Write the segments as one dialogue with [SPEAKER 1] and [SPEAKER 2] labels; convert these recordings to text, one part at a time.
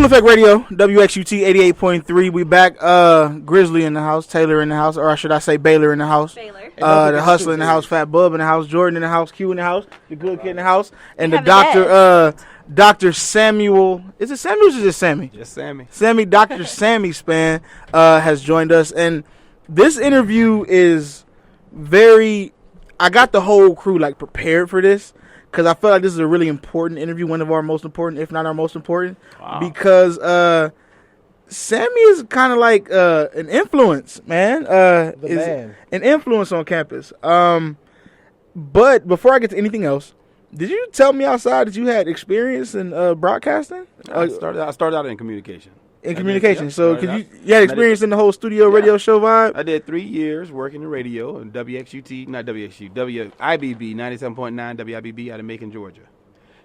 [SPEAKER 1] Full Effect Radio, WXUT 88.3. We back. Grizzly in the house, Taylor in the house, or should I say Baylor in the house?
[SPEAKER 2] Baylor.
[SPEAKER 1] The Hustler in the house, Fat Bub in the house, Jordan in the house, Q in the house, the Good Kid in the house, and the doctor, Dr. Samuel. Is it Samuel or is it Sammy?
[SPEAKER 3] Just Sammy.
[SPEAKER 1] Sammy, Dr. Sammy Span has joined us, and this interview is very. I got the whole crew prepared for this. Because I feel like this is a really important interview, one of our most important, if not our most important. Wow. Because Sammy is kind of like an influence, man. Man. An influence on campus. But before I get to anything else, did you tell me outside that you had experience in broadcasting?
[SPEAKER 3] I started out in communication.
[SPEAKER 1] In communication. So you had experience in the whole studio radio show vibe?
[SPEAKER 3] I did 3 years working in radio in WXUT, not WXUT, WIBB 97.9 WIBB out of Macon, Georgia.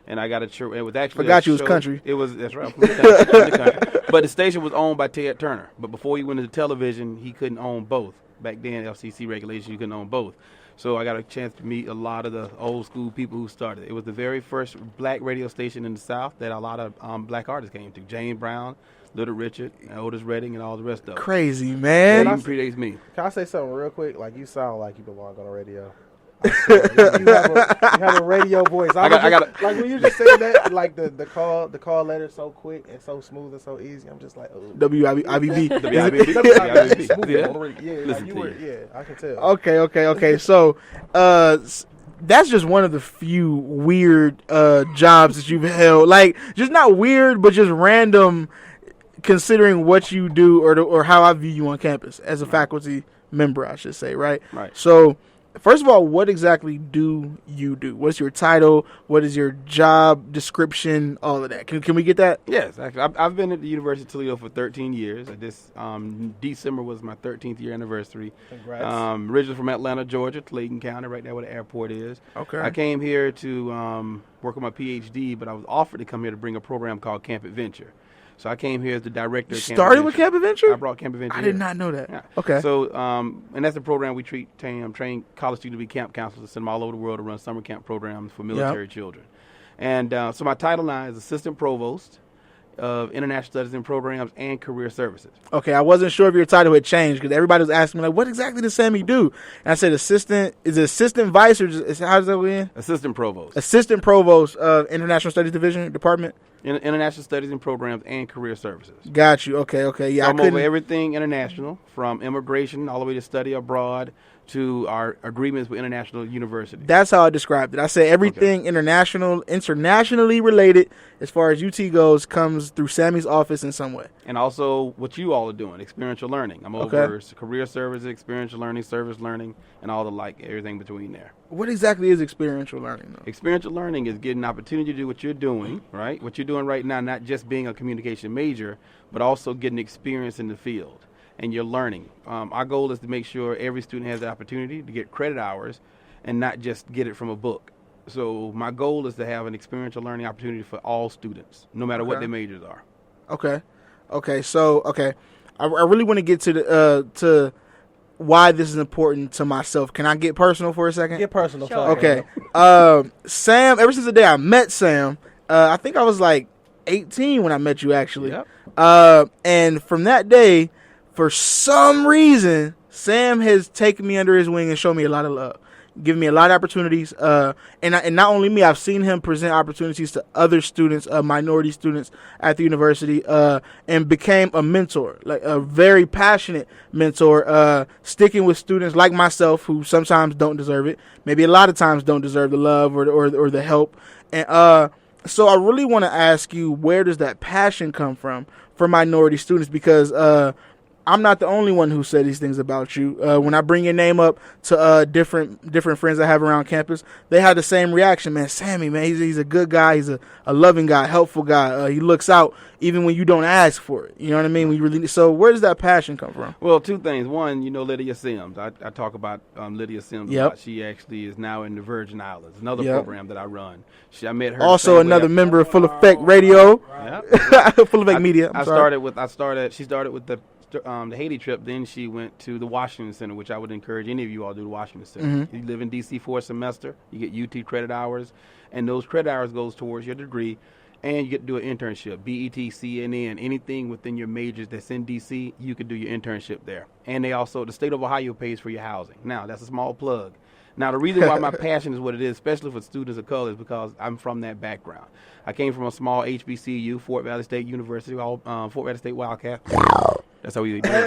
[SPEAKER 3] And I got it was actually
[SPEAKER 1] forgot you was country.
[SPEAKER 3] It was that's right. From the country. But the station was owned by Ted Turner. But before he went into television, he couldn't own both. Back then, FCC regulations, you couldn't own both. So I got a chance to meet a lot of the old school people who started. It was the very first black radio station in the South that a lot of black artists came to. James Brown, Little Richard, Otis Redding, and all the rest of them.
[SPEAKER 1] Crazy, man.
[SPEAKER 3] That even predates me.
[SPEAKER 4] Can I say something real quick? You sound like you belong on the radio. you have a radio voice. When you just said that, the call letter so quick and so smooth and so easy. I'm just like, oh.
[SPEAKER 1] WIBB.
[SPEAKER 4] Yeah, I can tell.
[SPEAKER 1] Okay. So, that's just one of the few weird jobs that you've held. Just not weird, but just random. Considering what you do or how I view you on campus as a faculty member, I should say, right?
[SPEAKER 3] Right.
[SPEAKER 1] So, first of all, what exactly do you do? What's your title? What is your job description? All of that. Can we get that?
[SPEAKER 3] Yes. Actually, I've been at the University of Toledo for 13 years. This December was my 13th year anniversary.
[SPEAKER 4] Congrats.
[SPEAKER 3] Originally from Atlanta, Georgia, Clayton County, right there where the airport is.
[SPEAKER 1] Okay.
[SPEAKER 3] I came here to work on my PhD, but I was offered to come here to bring a program called Camp Adventure. So I came here as the director.
[SPEAKER 1] You started with Camp Adventure?
[SPEAKER 3] I brought Camp Adventure.
[SPEAKER 1] I did not know that.
[SPEAKER 3] Yeah.
[SPEAKER 1] Okay.
[SPEAKER 3] So, and that's the program we train college students to be camp counselors, send them all over the world to run summer camp programs for military children. And so my title now is Assistant Provost of International Studies and Programs and Career Services.
[SPEAKER 1] Okay, I wasn't sure if your title had changed because everybody was asking me, what exactly does Sammy do? And I said assistant. Is it assistant vice or how does that go in?
[SPEAKER 3] Assistant Provost.
[SPEAKER 1] Assistant Provost of International Studies Division Department?
[SPEAKER 3] International Studies and Programs and Career Services.
[SPEAKER 1] Got you. Okay. Yeah,
[SPEAKER 3] so I'm over everything international, from immigration all the way to study abroad to our agreements with international universities.
[SPEAKER 1] That's how I described it. I said everything internationally related as far as UT goes comes through Sammy's office in some way.
[SPEAKER 3] And also what you all are doing, experiential learning. I'm over career services, experiential learning, service learning, and all the everything between there.
[SPEAKER 1] What exactly is experiential learning, though?
[SPEAKER 3] Experiential learning is getting an opportunity to do what you're doing, right? What you're doing right now, not just being a communication major, but also getting experience in the field. And you're learning. Our goal is to make sure every student has the opportunity to get credit hours and not just get it from a book. So my goal is to have an experiential learning opportunity for all students, no matter what their majors are.
[SPEAKER 1] Okay. So, I really want to get to why this is important to myself. Can I get personal for a second?
[SPEAKER 4] Get personal.
[SPEAKER 2] Sure.
[SPEAKER 1] Okay. Sam, ever since the day I met Sam, I think I was 18 when I met you, actually.
[SPEAKER 3] Yep.
[SPEAKER 1] And from that day, for some reason, Sam has taken me under his wing and shown me a lot of love, given me a lot of opportunities. And not only me, I've seen him present opportunities to other students, minority students at the university, and became a mentor, a very passionate mentor, sticking with students like myself who sometimes don't deserve it, maybe a lot of times don't deserve the love or the help. And so I really want to ask you, where does that passion come from for minority students? Because I'm not the only one who said these things about you. When I bring your name up to different friends I have around campus, they have the same reaction, man. Sammy, man, he's a good guy. He's a loving guy, helpful guy. He looks out even when you don't ask for it. You know what I mean? So where does that passion come from?
[SPEAKER 3] Well, two things. One, Lydia Sims. I talk about Lydia Sims a lot. She actually is now in the Virgin Islands, another program that I run. I met her.
[SPEAKER 1] Also another member of Full Effect Radio. Full Effect Media. She started with the Haiti trip, then she went to the Washington Center, which I would encourage any of you all to do the Washington Center. Mm-hmm. You live in D.C. for a semester, you get UT credit hours, and those credit hours goes towards your degree,
[SPEAKER 3] And you get to do an internship, BET, CNN, anything within your majors that's in D.C., you could do your internship there. And the state of Ohio pays for your housing. Now, that's a small plug. Now, the reason why my passion is what it is, especially for students of color, is because I'm from that background. I came from a small HBCU, Fort Valley State University, Fort Valley State Wildcats. That's how we do it.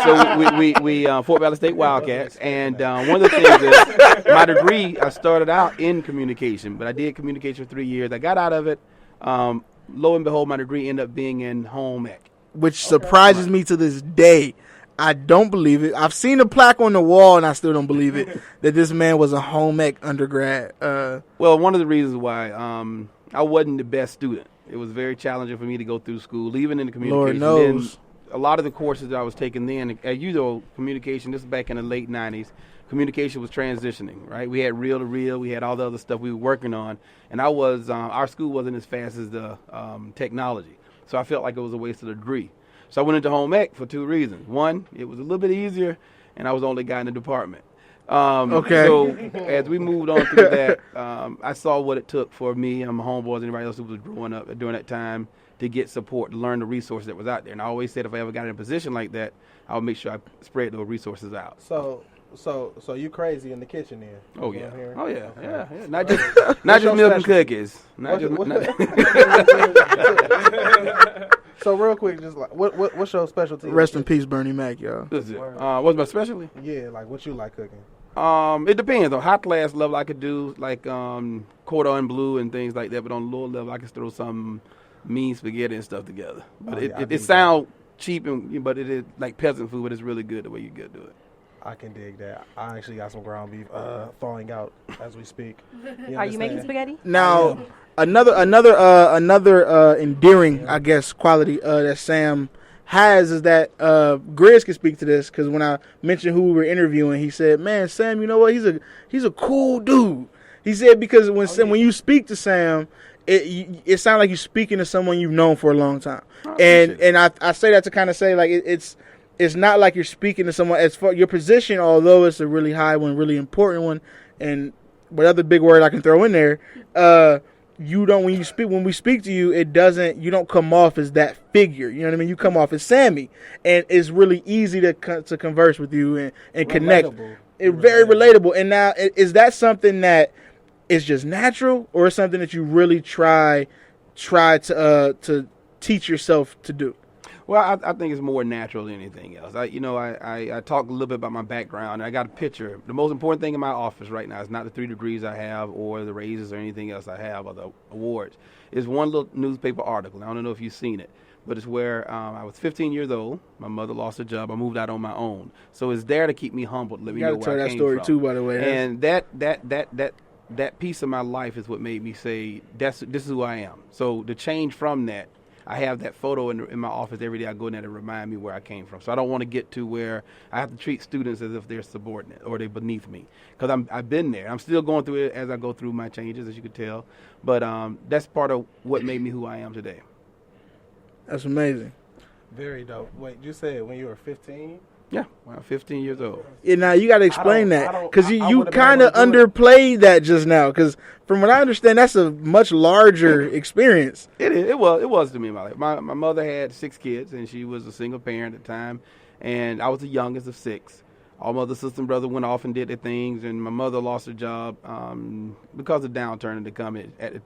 [SPEAKER 3] So we Fort Valley State Wildcats. And one of the things is my degree, I started out in communication, but I did communication for 3 years. I got out of it. Lo and behold, my degree ended up being in home ec.
[SPEAKER 1] Which surprises me to this day. I don't believe it. I've seen the plaque on the wall, and I still don't believe it, that this man was a home ec undergrad.
[SPEAKER 3] Well, one of the reasons why I wasn't the best student. It was very challenging for me to go through school, even in the communication.
[SPEAKER 1] Lord knows.
[SPEAKER 3] A lot of the courses that I was taking then, as you know, communication, this is back in the late 90s, communication was transitioning, right? We had reel-to-reel, we had all the other stuff we were working on, and our school wasn't as fast as the technology. So I felt like it was a waste of the degree. So I went into home ec for 2 reasons. One, it was a little bit easier, and I was the only guy in the department.
[SPEAKER 1] Okay.
[SPEAKER 3] So as we moved on through that, I saw what it took for me and my homeboys and everybody else who was growing up during that time to get support, to learn the resources that was out there. And I always said if I ever got in a position like that, I would make sure I spread those resources out.
[SPEAKER 4] So you crazy in the kitchen then?
[SPEAKER 3] Oh yeah. Oh yeah.
[SPEAKER 4] Okay.
[SPEAKER 3] Yeah. Not just milk and cookies.
[SPEAKER 4] So real quick, just like what's your specialty?
[SPEAKER 1] Rest in peace, Bernie Mac, y'all.
[SPEAKER 3] What's it? What's my specialty?
[SPEAKER 4] Yeah, like what you like cooking?
[SPEAKER 3] It depends. On high class level, I could do like cordon bleu and things like that. But on a lower level, I can throw some mean spaghetti and stuff together. But it sounds cheap, but it is like peasant food. But it's really good the way you get to it.
[SPEAKER 4] I can dig that. I actually got some ground beef thawing out as we speak.
[SPEAKER 2] Are you making spaghetti?
[SPEAKER 1] Now, another endearing, I guess, quality that Sam has is that Grizz can speak to this, because when I mentioned who we were interviewing, he said, "Man, Sam, you know what? He's a cool dude." He said because when you speak to Sam, it sounds like you're speaking to someone you've known for a long time, and I say that to kind of say like it's not like you're speaking to someone as far your position, although it's a really high one, really important one, and what other big word I can throw in there, you don't when we speak to you, you don't come off as that figure. You know what I mean? You come off as Sammy, and it's really easy to converse with you and connect. It's very relatable. And now, is that something that is just natural, or is something that you really try to teach yourself to do?
[SPEAKER 3] Well, I think it's more natural than anything else. I talked a little bit about my background. I got a picture. The most important thing in my office right now is not the 3 degrees I have or the raises or anything else I have or the awards. It's one little newspaper article. I don't know if you've seen it, but it's where I was 15 years old. My mother lost her job. I moved out on my own. So it's there to keep me humble, to let me know where I came from. You got to tell that story too, by the way. And that piece of my life is what made me say, this is who I am. So the change from that, I have that photo in my office every day. I go in there to remind me where I came from. So I don't want to get to where I have to treat students as if they're subordinate or they're beneath me, because I've been there. I'm still going through it as I go through my changes, as you could tell. But that's part of what made me who I am today.
[SPEAKER 1] That's amazing.
[SPEAKER 4] Very dope. Wait, you said when you were 15?
[SPEAKER 3] Yeah, well, 15 years old.
[SPEAKER 1] Yeah, now you got to explain that, because you kind of underplayed that just now. Because from what I understand, that's a much larger experience.
[SPEAKER 3] It is. It was to me in my life. My mother had 6 kids, and she was a single parent at the time, and I was the youngest of 6. All my other sister and brother went off and did their things, and my mother lost her job because of downturn in the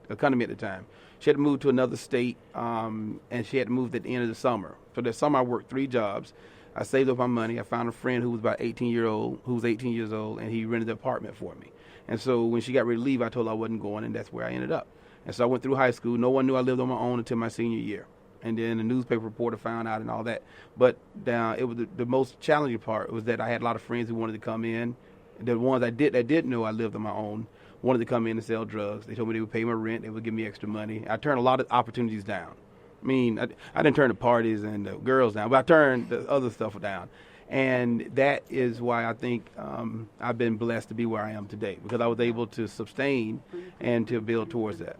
[SPEAKER 3] economy at the time. She had to move to another state, and she had to move at the end of the summer. So that summer I worked 3 jobs. I saved up my money. I found a friend who was 18 years old, and he rented an apartment for me. And so when she got ready to leave, I told her I wasn't going, and that's where I ended up. And so I went through high school. No one knew I lived on my own until my senior year. And then the newspaper reporter found out and all that. But it was the most challenging part was that I had a lot of friends who wanted to come in. The ones that didn't know I lived on my own wanted to come in and sell drugs. They told me they would pay my rent. They would give me extra money. I turned a lot of opportunities down. I mean, I didn't turn the parties and the girls down, but I turned the other stuff down. And that is why I think I've been blessed to be where I am today, because I was able to sustain and to build towards that.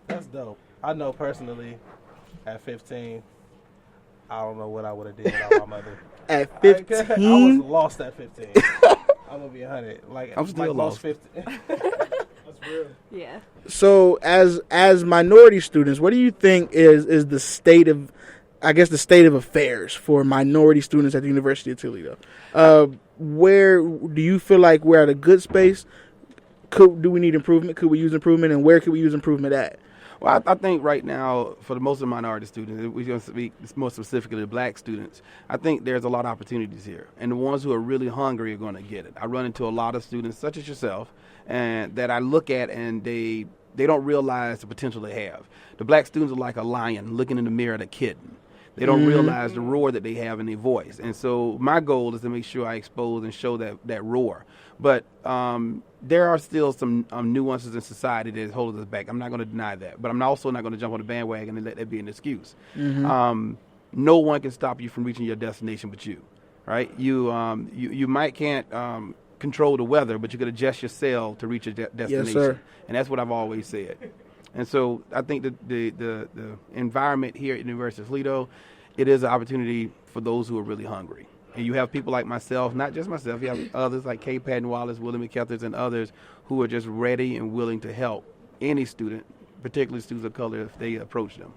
[SPEAKER 4] That's dope. I know personally, at 15, I don't know what I would have did without my mother.
[SPEAKER 1] At 15?
[SPEAKER 4] I was lost at 15. I'm going to be 100.
[SPEAKER 3] I'm still lost.
[SPEAKER 4] 15.
[SPEAKER 2] Yeah.
[SPEAKER 1] So as minority students, what do you think is the state of, I guess, the state of affairs for minority students at the University of Toledo? Where do you feel like we're at a good space? Do we need improvement? Could we use improvement? And where could we use improvement at?
[SPEAKER 3] Well, I think right now, for the most of the minority students, we're going to speak more specifically to black students, I think there's a lot of opportunities here. And the ones who are really hungry are going to get it. I run into a lot of students, such as yourself, and that I look at and they don't realize the potential they have. The black students are like a lion looking in the mirror at a kitten. They don't realize the roar that they have in their voice. And so my goal is to make sure I expose and show that roar. But there are still some nuances in society that hold us back. I'm not going to deny that. But I'm also not going to jump on the bandwagon and let that be an excuse. No one can stop you from reaching your destination but you, right? You might can't control the weather, but you could adjust your sail to reach your destination.
[SPEAKER 1] Yes, sir.
[SPEAKER 3] And that's what I've always said. And so I think that the environment here at the University of Toledo, it is an opportunity for those who are really hungry. And you have people like myself, not just myself, you have others like Kay Patton Wallace, Willie McKelthers, and others who are just ready and willing to help any student, particularly students of color, if they approach them.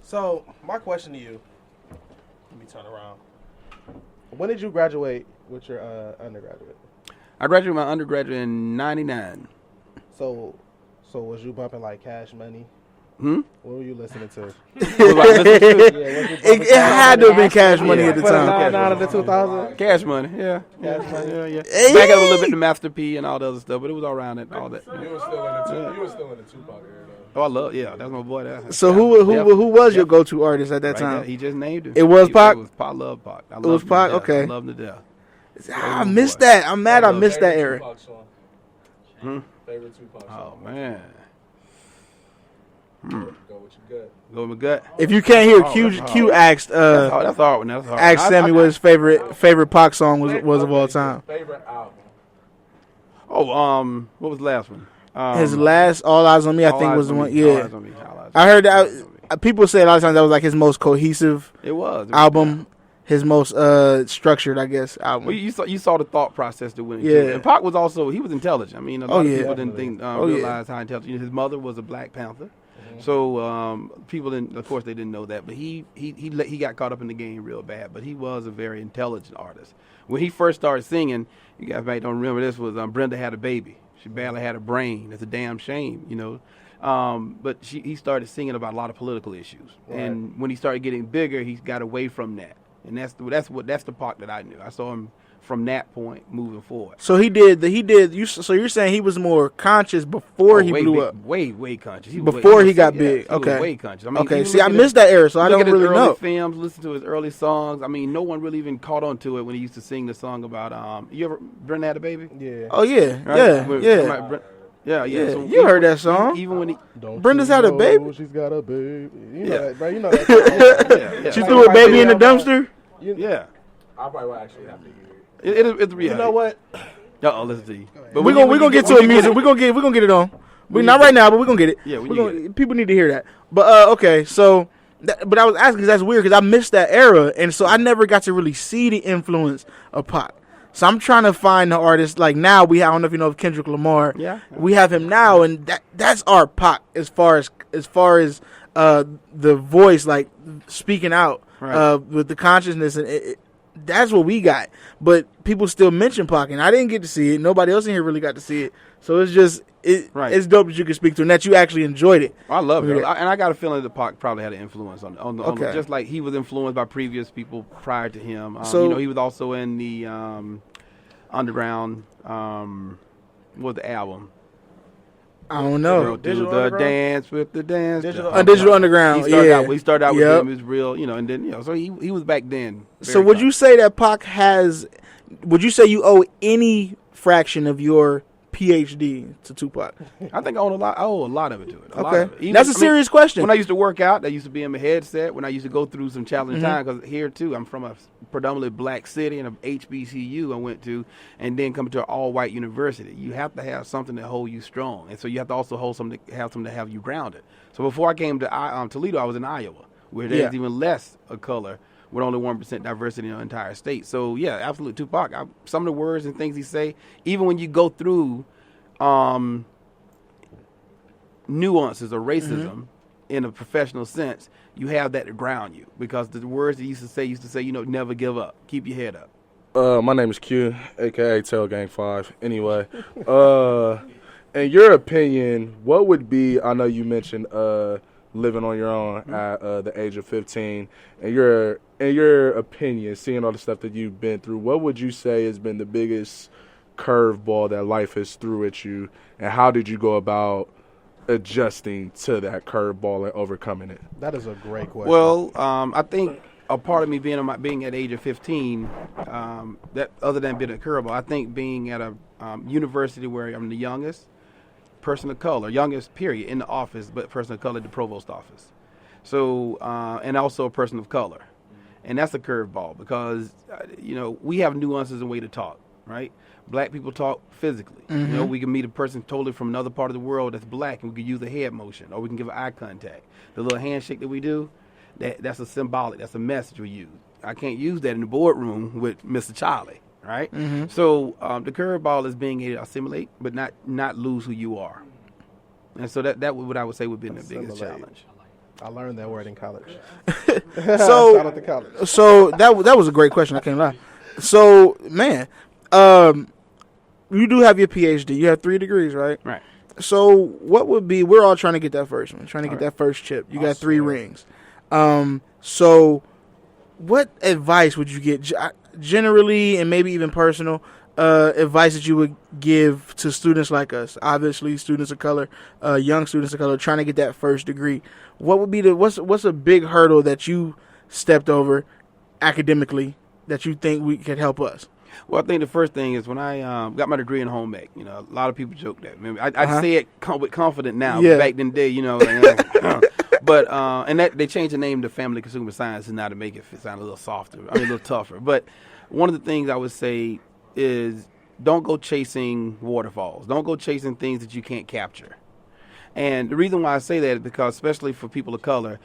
[SPEAKER 4] So my question to you, let me turn around. When did you graduate with your undergraduate?
[SPEAKER 3] I graduated my undergraduate in '99.
[SPEAKER 4] So was you bumping like Cash Money?
[SPEAKER 3] Hmm?
[SPEAKER 4] What were you listening to?
[SPEAKER 1] It had to have been Cash Money at the time.
[SPEAKER 4] Not in the 2000s?
[SPEAKER 3] Cash Money, yeah.
[SPEAKER 4] Cash Money?
[SPEAKER 3] Yeah.
[SPEAKER 1] Hey.
[SPEAKER 3] Back up a little bit to Master P and all the other stuff, but it was all around it, all that.
[SPEAKER 5] You were still in the Tupac era, though.
[SPEAKER 3] Oh, I love, yeah, that's my boy. That.
[SPEAKER 1] So who was your go-to artist at that
[SPEAKER 3] Right
[SPEAKER 1] time?
[SPEAKER 3] there, he just named him.
[SPEAKER 1] It was Pac?
[SPEAKER 3] It was Pac. I love Pac.
[SPEAKER 1] It was Pac? Okay.
[SPEAKER 3] I love him to death.
[SPEAKER 1] I missed that. I'm mad I missed that era.
[SPEAKER 5] Tupac song. Favorite Tupac song.
[SPEAKER 3] Oh, man.
[SPEAKER 5] Go with your gut.
[SPEAKER 3] Go with my gut.
[SPEAKER 1] If you can't hear, Q asked
[SPEAKER 3] That's hard one. That's hard.
[SPEAKER 1] asked Sammy what his favorite Pac song was of all time.
[SPEAKER 5] Favorite album.
[SPEAKER 3] Oh, what was the last one?
[SPEAKER 1] His last All Eyes on Me, I
[SPEAKER 3] All
[SPEAKER 1] think,
[SPEAKER 3] Eyes
[SPEAKER 1] was the
[SPEAKER 3] on
[SPEAKER 1] one.
[SPEAKER 3] Me, All
[SPEAKER 1] Yeah,
[SPEAKER 3] Eyes on Me, All Eyes
[SPEAKER 1] I
[SPEAKER 3] on
[SPEAKER 1] heard
[SPEAKER 3] Me, All Eyes on Me.
[SPEAKER 1] that. People say a lot of times that was like his most cohesive
[SPEAKER 3] It was
[SPEAKER 1] album, his most structured, I guess, album.
[SPEAKER 3] Well, you saw the thought process that went into
[SPEAKER 1] Yeah.
[SPEAKER 3] it. And Pac was also, he was intelligent. I mean, a lot of
[SPEAKER 1] yeah.
[SPEAKER 3] people didn't think, realize how intelligent. His mother was a Black Panther. So people didn't, of course, they didn't know that. But he got caught up in the game real bad. But he was a very intelligent artist. When he first started singing, you guys might don't remember this, was Brenda Had a Baby. She barely had a brain. It's a damn shame, you know. But he started singing about a lot of political issues. Right. And when he started getting bigger, he got away from that. And that's the part that I knew. I saw him from that point moving forward.
[SPEAKER 1] So so you're saying he was more conscious before he blew up?
[SPEAKER 3] Way conscious.
[SPEAKER 1] Before he got big.
[SPEAKER 3] He was
[SPEAKER 1] Okay.
[SPEAKER 3] way conscious. I mean,
[SPEAKER 1] Okay. See, I missed that era, so I don't really
[SPEAKER 3] look at his
[SPEAKER 1] know.
[SPEAKER 3] early films, listen to his early songs. I mean, no one really even caught on to it when he used to sing the song about you ever Brenda Had a Baby?
[SPEAKER 4] Yeah.
[SPEAKER 1] Oh yeah,
[SPEAKER 3] Right?
[SPEAKER 1] yeah.
[SPEAKER 3] Yeah. So
[SPEAKER 1] you heard that song.
[SPEAKER 3] Even when he
[SPEAKER 1] Brenda's had a baby.
[SPEAKER 4] She's got a baby. You know
[SPEAKER 3] Yeah.
[SPEAKER 4] that, bro. You know that.
[SPEAKER 3] yeah.
[SPEAKER 1] She threw a baby in the dumpster.
[SPEAKER 3] Yeah.
[SPEAKER 5] I probably actually have to hear it.
[SPEAKER 3] It's real.
[SPEAKER 4] You know what?
[SPEAKER 3] Listen to you. But
[SPEAKER 1] We're gonna get to a music. We're gonna get it on. We not right now, but we're gonna get it.
[SPEAKER 3] Yeah,
[SPEAKER 1] people need to hear that. But okay, so but I was asking because that's weird because I missed that era, and so I never got to really see the influence of Pac. So I'm trying to find the artist like now. I don't know if you know of Kendrick Lamar.
[SPEAKER 3] Yeah.
[SPEAKER 1] We have him now, and that's our Pac as far as the voice, like speaking out with the consciousness, and that's what we got. But people still mention Pac, and I didn't get to see it. Nobody else in here really got to see it. So it's just it's dope that you can speak to and that you actually enjoyed it.
[SPEAKER 3] I love it, and I got a feeling that Pac probably had an influence on
[SPEAKER 1] Okay.
[SPEAKER 3] just like he was influenced by previous people prior to him.
[SPEAKER 1] So
[SPEAKER 3] he was also in the underground. What was the album?
[SPEAKER 1] I don't know.
[SPEAKER 3] Do the dance with the dance.
[SPEAKER 4] Digital
[SPEAKER 1] Underground.
[SPEAKER 3] He started out with him. It was real, and then so he was back then.
[SPEAKER 1] So would you say that Pac has? Would you say you owe any fraction of your PhD to Tupac?
[SPEAKER 3] I think I owe a lot of it to it.
[SPEAKER 1] Okay, that's a serious question.
[SPEAKER 3] When I used to work out, that used to be in my headset. When I used to go through some challenging times, because here too, I'm from a predominantly black city and a HBCU I went to, and then come to an all-white university. You have to have something to hold you strong, and so you have to also have something to have you grounded. So before I came to Toledo, I was in Iowa, where there's even less of color, with only 1% diversity in the entire state. So yeah, absolutely, Tupac. Some of the words and things he say, even when you go through nuances or racism in a professional sense, you have that to ground you, because the words that you used to say, never give up, keep your head up.
[SPEAKER 2] My name is Q, a.k.a. Tail Gang 5. Anyway, in your opinion, what would be, I know you mentioned living on your own at the age of 15. In your opinion, seeing all the stuff that you've been through, what would you say has been the biggest curveball that life has threw at you, and how did you go about adjusting to that curveball and overcoming it?
[SPEAKER 4] That is a great question.
[SPEAKER 3] Well, I think a part of me being at the age of 15, that other than being a curveball, I think being at a university where I'm the youngest person of color, youngest period in the office, but person of color at the provost office. So, and also a person of color. And that's a curveball because, we have nuances and way to talk, right? Black people talk physically. We can meet a person totally from another part of the world that's black, and we can use a head motion, or we can give eye contact. The little handshake that we do, that's a symbolic, that's a message we use. I can't use that in the boardroom with Mr. Charlie, right? So the curveball is being able to assimilate, but not lose who you are. And so that what I would say would be the biggest challenge.
[SPEAKER 4] I learned that word in college.
[SPEAKER 1] So,
[SPEAKER 4] Shout out to college.
[SPEAKER 1] So that was a great question. I can't lie. So, man, you do have your PhD. You have 3 degrees, right?
[SPEAKER 3] Right.
[SPEAKER 1] So what would be? We're all trying to get that first one. Trying to get that first chip. You got 3 rings. So what advice would you get generally, and maybe even personal advice that you would give to students like us? Obviously, students of color, young students of color, trying to get that first degree. What would be what's a big hurdle that you stepped over academically that you think could help us?
[SPEAKER 3] Well, I think the first thing is when I got my degree in home ec. A lot of people joke that. I say it with confidence now.
[SPEAKER 1] Yeah.
[SPEAKER 3] But back in the day, but and that they changed the name to Family Consumer Sciences now to make it sound a little softer. A little tougher. But one of the things I would say is don't go chasing waterfalls. Don't go chasing things that you can't capture. And the reason why I say that is because, especially for people of color,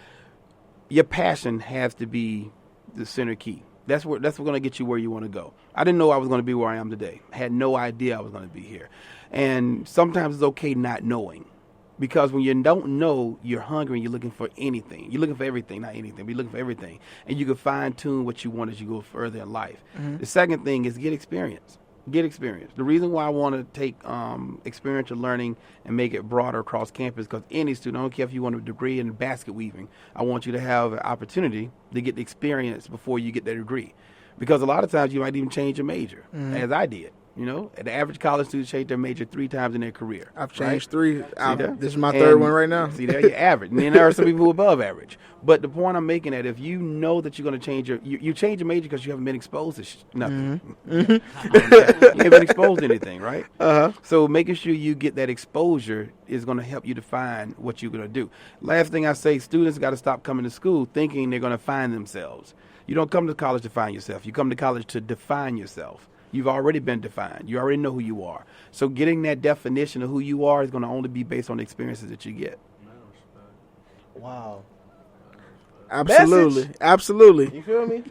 [SPEAKER 3] your passion has to be the center key. That's what's going to get you where you want to go. I didn't know I was going to be where I am today. I had no idea I was going to be here. And sometimes it's okay not knowing, because when you don't know, you're hungry and you're looking for anything. You're looking for everything, not anything, but you're looking for everything. And you can fine tune what you want as you go further in life. The second thing is get experience. Get experience. The reason why I want to take experiential learning and make it broader across campus, because any student, I don't care if you want a degree in basket weaving, I want you to have an opportunity to get the experience before you get the degree. Because a lot of times you might even change your major, as I did. The average college student changed their major 3 times in their career.
[SPEAKER 1] I've changed 3.
[SPEAKER 3] There?
[SPEAKER 1] This is my 3rd one right now.
[SPEAKER 3] See, there you're average. And then there are some people who are above average. But the point I'm making that if you know that you're going to change you change your major because you haven't been exposed to nothing. You haven't been exposed to anything, right? So making sure you get that exposure is going to help you define what you're going to do. Last thing I say, students got to stop coming to school thinking they're going to find themselves. You don't come to college to find yourself. You come to college to define yourself. You've already been defined. You already know who you are. So getting that definition of who you are is going to only be based on the experiences that you get.
[SPEAKER 4] Wow.
[SPEAKER 1] Absolutely,
[SPEAKER 4] Message.
[SPEAKER 1] Absolutely.
[SPEAKER 4] You feel me?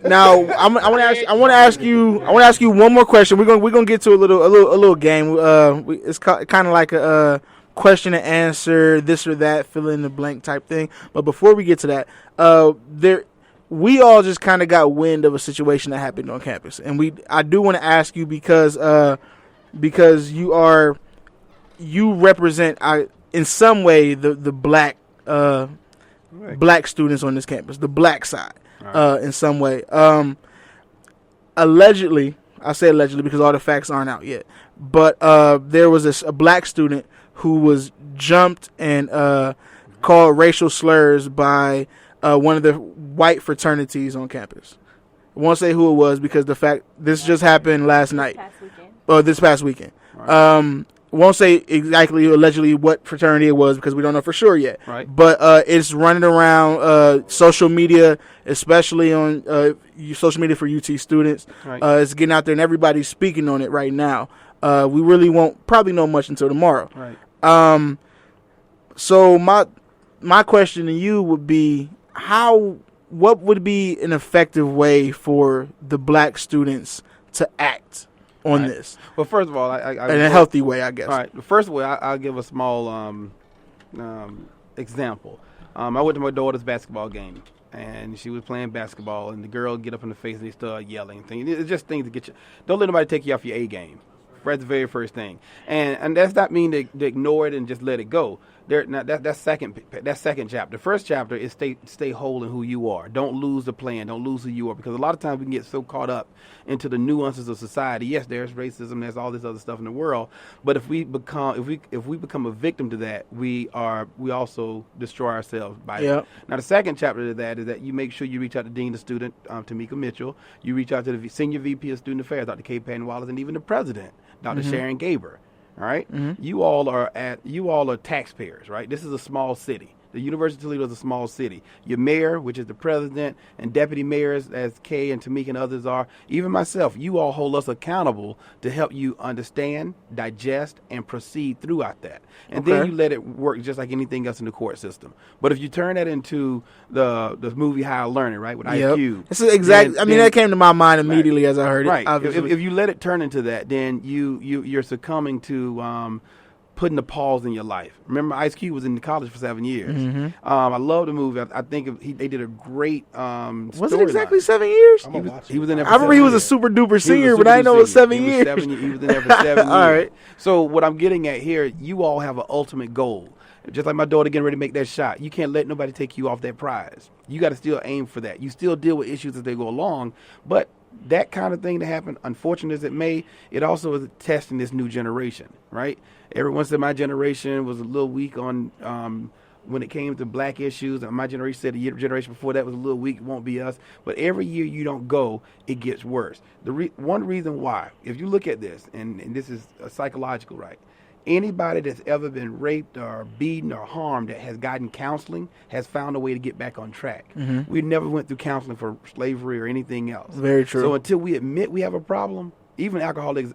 [SPEAKER 1] Now I want to ask you one more question. We're gonna get to a little game. It's kind of like a question and answer, this or that, fill in the blank type thing. But before we get to that, we all just kind of got wind of a situation that happened on campus, and I do want to ask you because you represent in some way the black black students on this campus, the black side, in some way. Allegedly, I say allegedly because all the facts aren't out yet, but there was a black student who was jumped and called racial slurs by one of the white fraternities on campus. I won't say who it was because this just happened last night. This past weekend. Right. Won't say exactly allegedly what fraternity it was because we don't know for sure yet.
[SPEAKER 3] Right.
[SPEAKER 1] But it's running around social media, especially on social media for UT students.
[SPEAKER 3] Right.
[SPEAKER 1] It's getting out there and everybody's speaking on it right now. We really won't probably know much until tomorrow.
[SPEAKER 3] Right.
[SPEAKER 1] So my question to you would be what would be an effective way for the black students to act on
[SPEAKER 3] Right.
[SPEAKER 1] this
[SPEAKER 3] Well, first of all, I
[SPEAKER 1] in a healthy way, I guess.
[SPEAKER 3] All right. The first way, I'll give a small example. I went to my daughter's basketball game, and she was playing basketball, and the girl get up in the face and they start yelling. It's just things to get you. Don't let nobody take you off your A game. That's the very first thing, and that's not mean to ignore it and just let it go. That's second chapter. The first chapter is stay whole in who you are. Don't lose the plan. Don't lose who you are, because a lot of times we can get so caught up into the nuances of society. Yes, there's racism. There's all this other stuff in the world. But if we become a victim to that, we also destroy ourselves by it. Now the second chapter to that is that you make sure you reach out to Dean of Student, Tamika Mitchell. You reach out to the Senior VP of Student Affairs, Dr. K. Patton Wallace, and even the President, Dr. Sharon Gaber. All right, you all are taxpayers, right? This is a small city. The University of Toledo is a small city. Your mayor, which is the president, and deputy mayors, as Kay and Tamika and others are, even myself, you all hold us accountable to help you understand, digest, and proceed throughout that. And then you let it work just like anything else in the court system. But if you turn that into the movie Higher Learning, right, with IQ.
[SPEAKER 1] This is exactly. I mean, that came to my mind immediately as I heard it.
[SPEAKER 3] Right.
[SPEAKER 1] Obviously.
[SPEAKER 3] If you let it turn into that, then you're succumbing to putting a pause in your life. Remember, Ice Cube was in college for 7 years. I love the movie. I think they did a great
[SPEAKER 1] was it exactly 7 years?
[SPEAKER 3] He was in there for
[SPEAKER 1] I remember he was a
[SPEAKER 3] years.
[SPEAKER 1] super duper senior, but I didn't know it was 7 years.
[SPEAKER 3] He was in there for 7 years.
[SPEAKER 1] All right.
[SPEAKER 3] So what I'm getting at here, you all have an ultimate goal. Just like my daughter getting ready to make that shot. You can't let nobody take you off that prize. You got to still aim for that. You still deal with issues as they go along, but that kind of thing to happen, unfortunate as it may, it also is testing this new generation, right? Everyone said my generation was a little weak on when it came to black issues. And my generation said the generation before that was a little weak. It won't be us. But every year you don't go, it gets worse. One reason why, if you look at this, and this is psychological, right? Anybody that's ever been raped or beaten or harmed that has gotten counseling has found a way to get back on track. We never went through counseling for slavery or anything else.
[SPEAKER 1] Very true.
[SPEAKER 3] So until we admit we have a problem, even alcoholism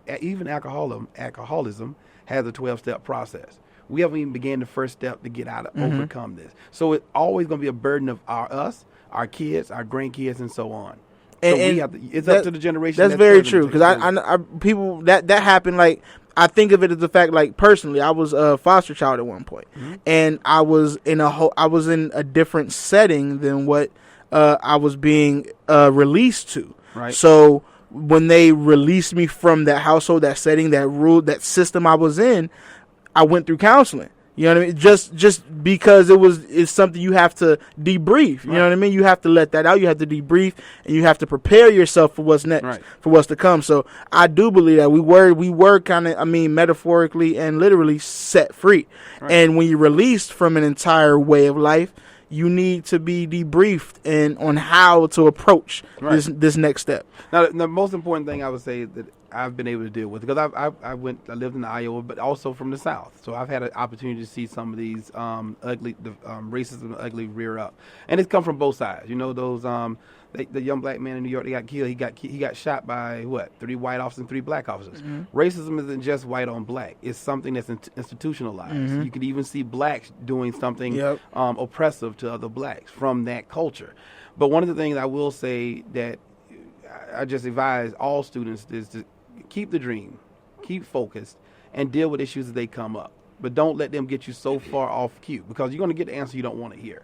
[SPEAKER 3] has a 12-step process. We haven't even began the first step to get out of overcome this. So it's always going to be a burden of us, our kids, our grandkids, and so on. It's up to the generation.
[SPEAKER 1] That's very true, because I people that happened. Like, I think of it as the fact, like, personally, I was a foster child at one point, and I was in a different setting than what I was being released to.
[SPEAKER 3] Right.
[SPEAKER 1] So when they released me from that household, that setting, that system I was in, I went through counseling. You know what I mean? Just because it's something you have to debrief. You know what I mean? You have to let that out. You have to debrief, and you have to prepare yourself for what's next, for what's to come. So I do believe that we were kind of, I mean, metaphorically and literally set free. Right. And when you're released from an entire way of life, you need to be debriefed and on how to approach this next step.
[SPEAKER 3] Now, the most important thing I would say that I've been able to deal with, because I lived in Iowa, but also from the South, so I've had an opportunity to see some of these racism ugly rear up, and it's come from both sides. You know, those the young black man in New York, they got killed. He got shot by 3 white officers and 3 black officers. Racism isn't just white on black; it's something that's institutionalized. You can even see blacks doing something oppressive to other blacks from that culture. But one of the things I will say that I just advise all students is to keep the dream, keep focused, and deal with issues as they come up. But don't let them get you so far off cue, because you're going to get the answer you don't want to hear.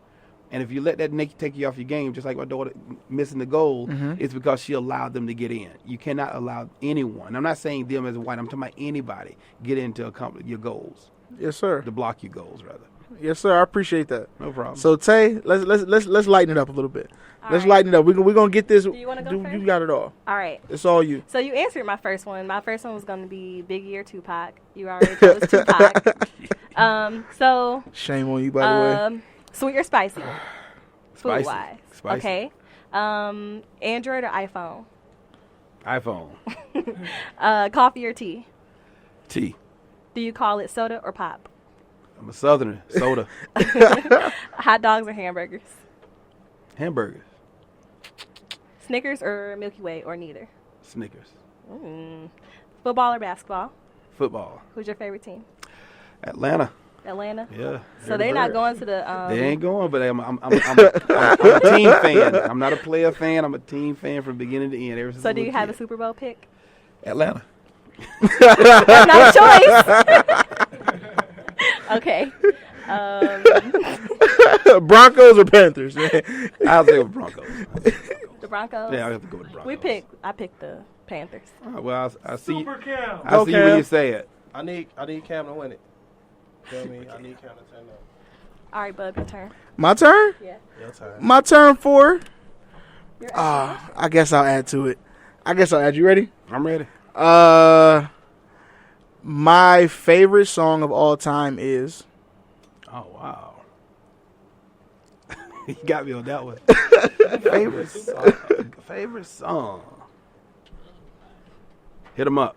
[SPEAKER 3] And if you let that take you off your game, just like my daughter missing the goal, it's because she allowed them to get in. You cannot allow anyone, I'm not saying them as white, I'm talking about anybody, get in to accomplish your goals.
[SPEAKER 1] Yes, sir.
[SPEAKER 3] To block your goals, rather.
[SPEAKER 1] Yes, sir. I appreciate that.
[SPEAKER 3] No problem.
[SPEAKER 1] So Tay, let's lighten it up a little bit. Let's lighten it up. We're gonna get this.
[SPEAKER 6] Do you want to go first?
[SPEAKER 1] You got it all.
[SPEAKER 6] All right.
[SPEAKER 1] It's all you.
[SPEAKER 6] So you answered my first one. My first one was going to be Biggie or Tupac. You already chose Tupac. So
[SPEAKER 1] shame on you, by the way.
[SPEAKER 6] Sweet or spicy?
[SPEAKER 3] Spicy.
[SPEAKER 6] Food-wise.
[SPEAKER 3] Spicy.
[SPEAKER 6] Okay. Android or iPhone?
[SPEAKER 3] iPhone.
[SPEAKER 6] Coffee or tea?
[SPEAKER 3] Tea.
[SPEAKER 6] Do you call it soda or pop?
[SPEAKER 3] I'm a Southerner. Soda.
[SPEAKER 6] Hot dogs or hamburgers?
[SPEAKER 3] Hamburgers.
[SPEAKER 6] Snickers or Milky Way, or neither?
[SPEAKER 3] Snickers.
[SPEAKER 6] Football or basketball?
[SPEAKER 3] Football.
[SPEAKER 6] Who's your favorite team?
[SPEAKER 3] Atlanta.
[SPEAKER 6] Atlanta?
[SPEAKER 3] Yeah.
[SPEAKER 6] So they're not going to the...
[SPEAKER 3] They ain't going, but I'm a team fan. I'm not a player fan. I'm a team fan from beginning to end.
[SPEAKER 6] So do you have a Super Bowl pick?
[SPEAKER 3] Atlanta.
[SPEAKER 6] That's not a choice. Okay.
[SPEAKER 1] Broncos or Panthers?
[SPEAKER 3] I'll say with Broncos.
[SPEAKER 6] The Broncos.
[SPEAKER 3] Yeah, I have to go with the Broncos.
[SPEAKER 6] I picked the Panthers.
[SPEAKER 3] Well, I see.
[SPEAKER 7] Super Cam.
[SPEAKER 3] I see you when
[SPEAKER 1] Cam.
[SPEAKER 3] you say it.
[SPEAKER 4] I need Cam to win it. Feel me? I need Cam to turn up.
[SPEAKER 6] All right, Bub, your turn.
[SPEAKER 1] My turn?
[SPEAKER 6] Yeah.
[SPEAKER 4] Your turn.
[SPEAKER 1] My turn for?
[SPEAKER 6] You're
[SPEAKER 1] I guess I'll add to it. You ready?
[SPEAKER 3] I'm ready.
[SPEAKER 1] My favorite song of all time is.
[SPEAKER 3] Oh wow. You got me on that one. Favorite song. Hit 'em up.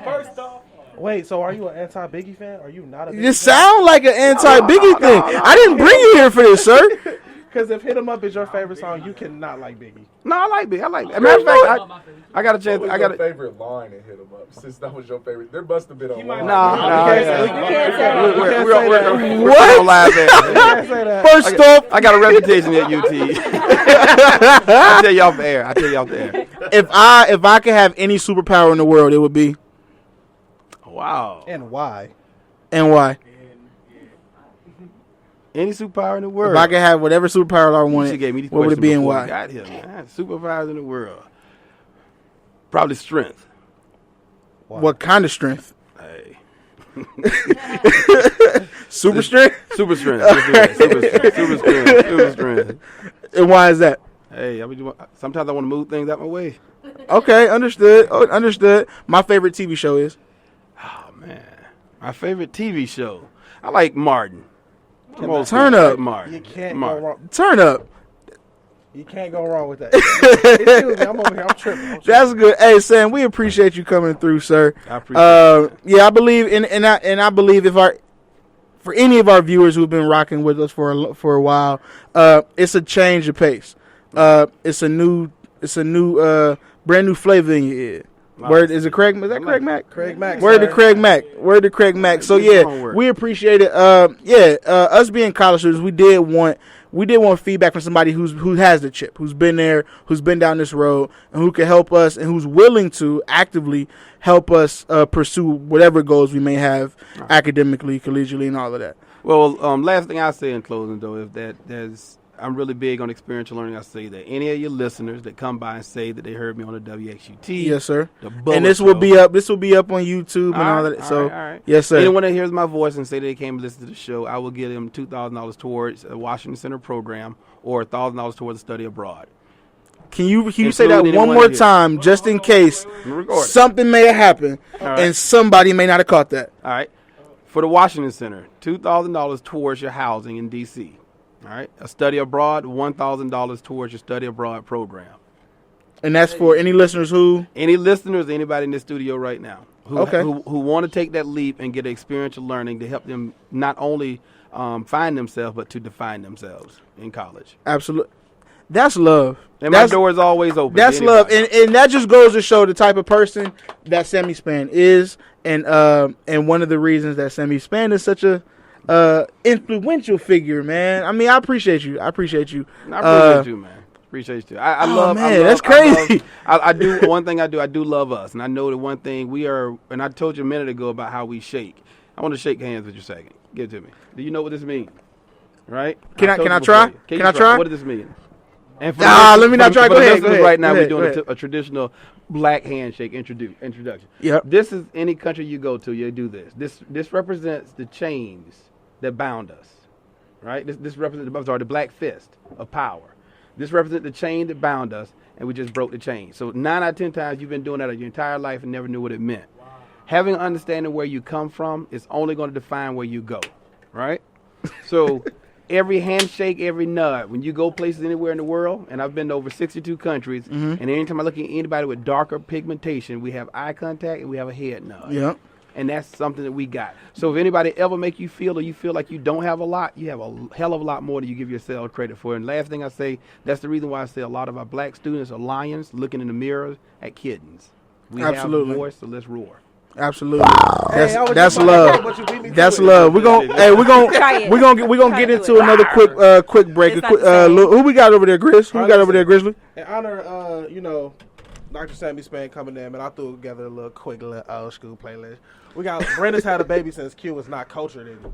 [SPEAKER 7] First off.
[SPEAKER 4] Wait, so are you an anti-Biggie fan? Are you not a Biggie
[SPEAKER 1] You sound like an anti-Biggie thing. I didn't bring you here for this, sir.
[SPEAKER 4] Because if Hit 'em Up is your favorite song, you cannot like Biggie.
[SPEAKER 3] No, I like Biggie. I like. As a matter of fact, I got a chance.
[SPEAKER 5] What was
[SPEAKER 3] I got
[SPEAKER 5] your favorite line and Hit 'em Up? Since that was your favorite, there must have been a line.
[SPEAKER 3] We're
[SPEAKER 1] What?
[SPEAKER 3] on live there.
[SPEAKER 4] Can't say that.
[SPEAKER 1] First off,
[SPEAKER 3] I got a reputation at UT. I'll tell you off the air.
[SPEAKER 1] if I could have any superpower in the world, it would be.
[SPEAKER 3] Wow.
[SPEAKER 4] And why?
[SPEAKER 1] And why?
[SPEAKER 3] Any superpower in the world.
[SPEAKER 1] If I could have whatever superpower I
[SPEAKER 3] You
[SPEAKER 1] wanted,
[SPEAKER 3] should gave me these
[SPEAKER 1] what would it
[SPEAKER 3] questions
[SPEAKER 1] be and
[SPEAKER 3] before we
[SPEAKER 1] why?
[SPEAKER 3] got here, man. Superpowers in the world. Probably strength.
[SPEAKER 4] Why?
[SPEAKER 1] What kind of strength?
[SPEAKER 3] Hey.
[SPEAKER 1] Super strength?
[SPEAKER 3] Super strength. Super strength.
[SPEAKER 1] And why is that?
[SPEAKER 3] Hey, sometimes I want to move things out my way.
[SPEAKER 1] Okay, understood. Understood. My favorite TV show is.
[SPEAKER 3] Oh man, my favorite TV show. I like Martin.
[SPEAKER 1] Turn up.
[SPEAKER 3] Martin.
[SPEAKER 4] You can't
[SPEAKER 3] Martin.
[SPEAKER 4] go wrong.
[SPEAKER 1] Turn up.
[SPEAKER 4] You can't go wrong with that. Excuse me, I'm over here. I'm tripping.
[SPEAKER 1] That's good. Hey, Sam, we appreciate you coming through, sir.
[SPEAKER 3] I appreciate it.
[SPEAKER 1] Yeah, I believe I believe for any of our viewers who've been rocking with us for a while, it's a change of pace. It's a new brand new flavor in your ear. Word is it Craig? Is that Craig Mack?
[SPEAKER 4] Craig Mack.
[SPEAKER 1] Word to
[SPEAKER 4] sir.
[SPEAKER 1] Craig Mack. Word to Craig Mack. So yeah, we appreciate it. Us being college students, we did want feedback from somebody who has the chip, who's been there, who's been down this road, and who can help us, and who's willing to actively help us pursue whatever goals we may have academically, collegially, and all of that.
[SPEAKER 3] Well, last thing I say in closing though is that I'm really big on experiential learning. I say that any of your listeners that come by and say that they heard me on the WXUT,
[SPEAKER 1] Yes, sir.
[SPEAKER 3] the Bubba
[SPEAKER 1] And this
[SPEAKER 3] Show.
[SPEAKER 1] will be up. This will be up on YouTube and all that. So,
[SPEAKER 3] all right.
[SPEAKER 1] yes, sir.
[SPEAKER 3] Anyone that hears my voice and say they came to listen to the show, I will give them $2,000 towards a Washington Center program or $1,000 towards a study abroad.
[SPEAKER 1] Can you say that
[SPEAKER 3] Including
[SPEAKER 1] one
[SPEAKER 3] anyone
[SPEAKER 1] more
[SPEAKER 3] here.
[SPEAKER 1] time, just in case
[SPEAKER 3] Record it.
[SPEAKER 1] something may have happened
[SPEAKER 3] right.
[SPEAKER 1] and somebody may not have caught that?
[SPEAKER 3] All right. For the Washington Center, $2,000 towards your housing in D.C. All right. A study abroad, $1,000 towards your study abroad program.
[SPEAKER 1] And that's for any listeners who.
[SPEAKER 3] Any listeners, anybody in the studio right now who want to take that leap and get experiential learning to help them not only find themselves but to define themselves in college.
[SPEAKER 1] Absolutely. That's love.
[SPEAKER 3] And my door is always open.
[SPEAKER 1] That's love. And that just goes to show the type of person that SAMMY Span is, and one of the reasons that SAMMY Span is such a influential figure, man. I mean, I appreciate you.
[SPEAKER 3] I appreciate you, man. Appreciate you. I
[SPEAKER 1] Oh,
[SPEAKER 3] love.
[SPEAKER 1] man,
[SPEAKER 3] I love,
[SPEAKER 1] that's crazy.
[SPEAKER 3] I do one thing. I do love us, and I know the one thing we are. And I told you a minute ago about how we shake. I want to shake hands with you a second. Give it to me. Do you know what this means? Right?
[SPEAKER 1] Can I
[SPEAKER 3] told you
[SPEAKER 1] try?
[SPEAKER 3] before.
[SPEAKER 1] Can I try?
[SPEAKER 3] What does this mean? And for
[SPEAKER 1] Let me not try.
[SPEAKER 3] For
[SPEAKER 1] Go
[SPEAKER 3] the
[SPEAKER 1] ahead.
[SPEAKER 3] listeners right now,
[SPEAKER 1] Go
[SPEAKER 3] we're
[SPEAKER 1] ahead,
[SPEAKER 3] doing
[SPEAKER 1] go ahead.
[SPEAKER 3] a traditional black handshake introduction.
[SPEAKER 1] Yep.
[SPEAKER 3] This is any country you go to, you do this. This represents the chains that bound us, right? This represents the black fist of power. This represents the chain that bound us, and we just broke the chain. So 9 out of 10 times you've been doing that your entire life and never knew what it meant. Wow. Having an understanding where you come from is only going to define where you go, right? So every handshake, every nod, when you go places anywhere in the world, and I've been to over 62 countries, and anytime I look at anybody with darker pigmentation, we have eye contact and we have a head nod.
[SPEAKER 1] Yeah.
[SPEAKER 3] And that's something that we got. So if anybody ever make you feel or you feel like you don't have a lot, you have a hell of a lot more than you give yourself credit for. And last thing I say, that's the reason why I say a lot of our black students are lions looking in the mirror at kittens. We
[SPEAKER 1] Absolutely.
[SPEAKER 3] have a voice, so let's roar.
[SPEAKER 1] Absolutely.
[SPEAKER 4] Hey, I was
[SPEAKER 1] That's
[SPEAKER 4] just about to say,
[SPEAKER 1] love.
[SPEAKER 4] but you beat me to
[SPEAKER 1] That's
[SPEAKER 4] it.
[SPEAKER 1] love. We're gonna
[SPEAKER 6] Try it.
[SPEAKER 1] get
[SPEAKER 6] to
[SPEAKER 1] into
[SPEAKER 6] do it.
[SPEAKER 1] another quick break.
[SPEAKER 6] It's not the same.
[SPEAKER 1] Who we got over there, Grizz? Who we got over there, Grizzly?
[SPEAKER 4] In honor, Dr. Sammy Spain coming in, man. I threw together a little quick little old school playlist. We got Brenda's had a baby since Q was not cultured in.